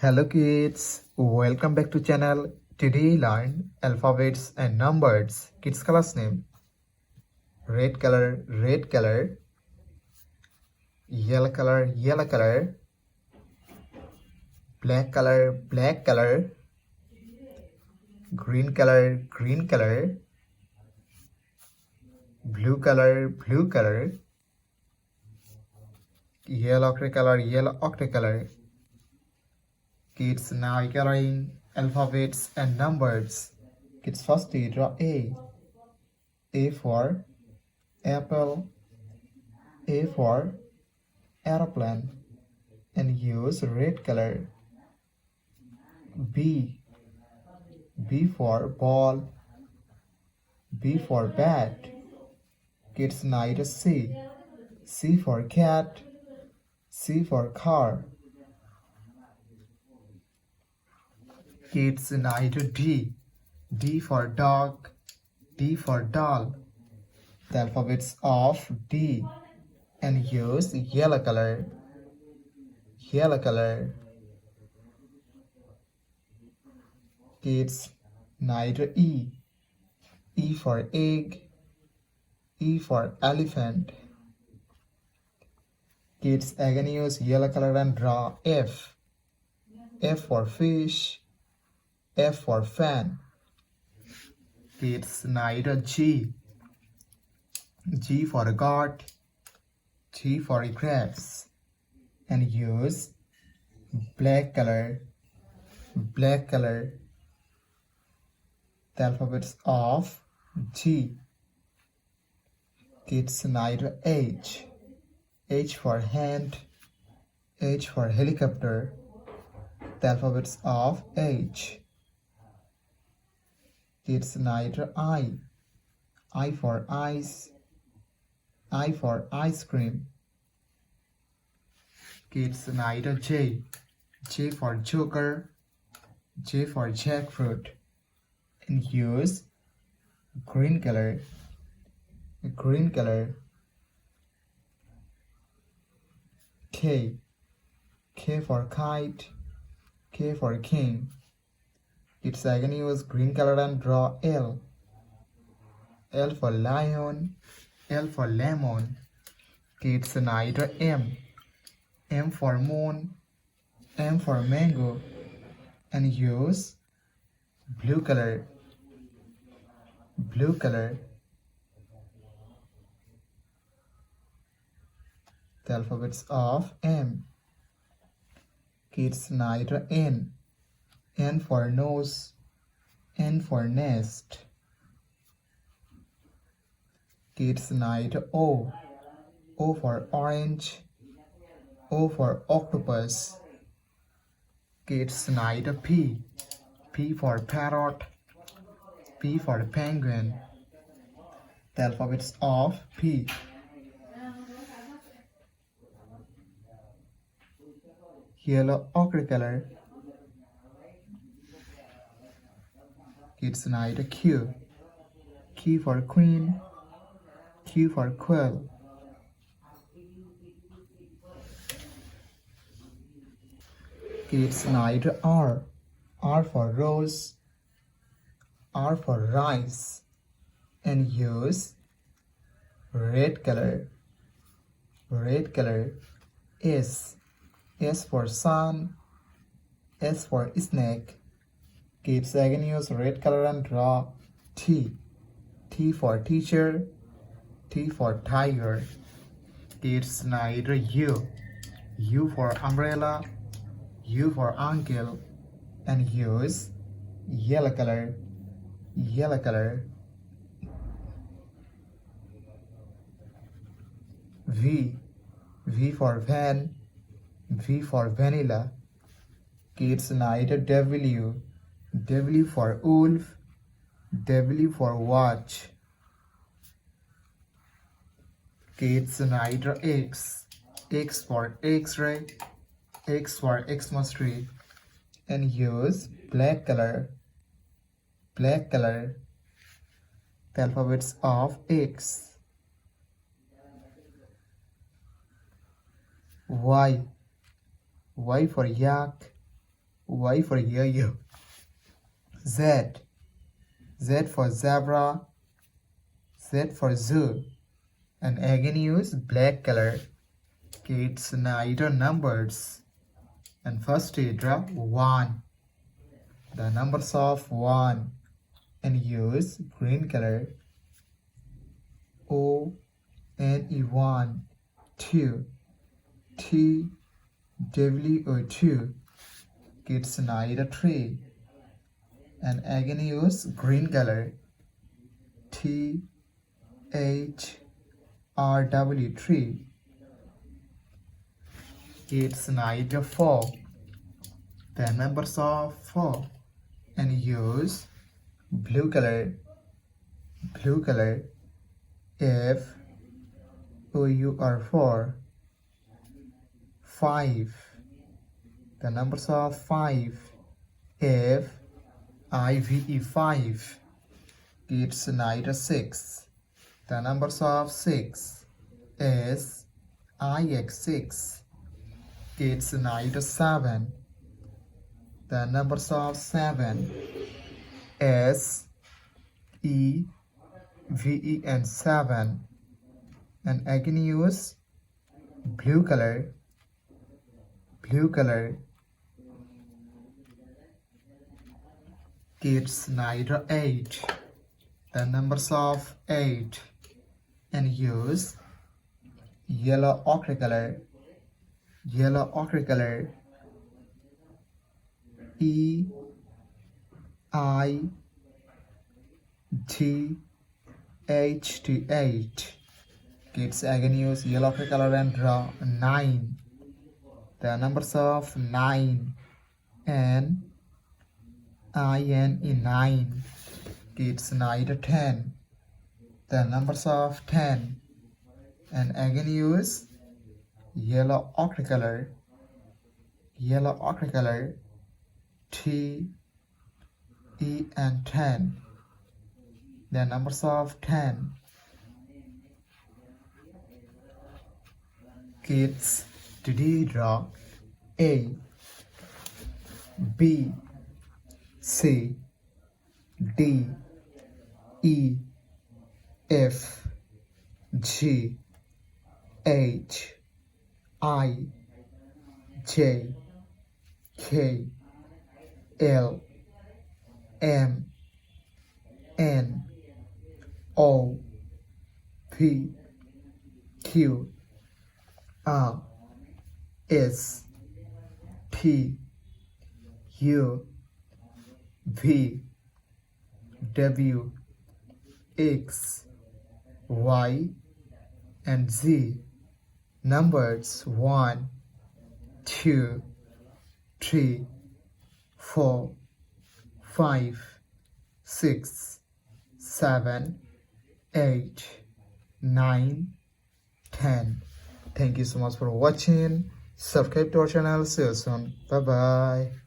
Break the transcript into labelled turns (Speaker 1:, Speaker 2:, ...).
Speaker 1: Hello kids, welcome back to channel. Today learn alphabets and numbers. Kids class name. Red color, yellow color, black color, green color, blue color, yellow ocre color. Kids now coloring alphabets and numbers. Kids firstly draw A. A for apple, A for aeroplane, and use red color. B. B for ball, B for bat. Kids now C. C for cat, C for car. Kids now D. D for dog, D for doll. The alphabets of D and use yellow color. Kids neither E. E for egg, E for elephant. Kids again use yellow color and draw F. F for fish, F for fan. Kids neither G. G for goat, G for grapes, and use black color. The alphabets of G. Kids neither H. H for hand, H for helicopter. The alphabets of H. Kids neither I. I for ice, I for ice cream. Kids neither J. J for joker, J for jackfruit, and use green color. K. K for kite, K for king. Kids again use green color and draw L. L for lion, L for lemon. Kids neither M. M for moon, M for mango, and use blue color. The alphabets of M. Kids neither N. N for nose, N for nest. Kids neither O. O for orange, O for octopus. Kids neither P. P for parrot, P for penguin. The alphabets of P. Yellow ochre color. Kids neither Q. Q for queen, Q for quail. Kids neither R. R for rose, R for rice, and use red color. S. S for sun, S for snake. Kids again use red color and draw T. T for teacher, T for tiger. Kids neither U. U for umbrella, U for uncle, and use yellow color. V. V for van, V for vanilla. Kids neither W. W for wolf, W for watch. Kids neither X. X for X-ray, X for Xmas tree, and use black color. The alphabets of X. Y. Y for yak, Y for yo-yo. Z. Z for zebra. Z for zoo. And again use black color. Kids neither numbers. And first we draw 1. The numbers of 1. And use green color. O N E 1 2 T W O 2. Kids neither 3. And again use green color. T H R W 3. It's neither 4. The numbers of 4. And use blue color. Blue color. F O U R 4. 5. The numbers of 5. F I V E 5. It's neither 6. The numbers of 6. S I X 6. It's neither 7. The numbers of 7. S E V E and 7. And again use blue color. Blue color. It's neither 8. The numbers of 8. And use yellow ochre color. Yellow ochre color. E I T H T 8. Kids again use yellow ochre color and draw 9. The numbers of 9. N I N E 9. Kids neither 10. The numbers of 10. And again use yellow ochre color. Yellow ochre color. T E and 10. The numbers of 10. Kids today draw A B C D E F G H I J K L M N O P Q R S T U V W X Y and Z. Numbers 1 2 3 4 5 6 7 8 9 10. Thank you so much for watching. Subscribe to our channel. See you soon. Bye bye.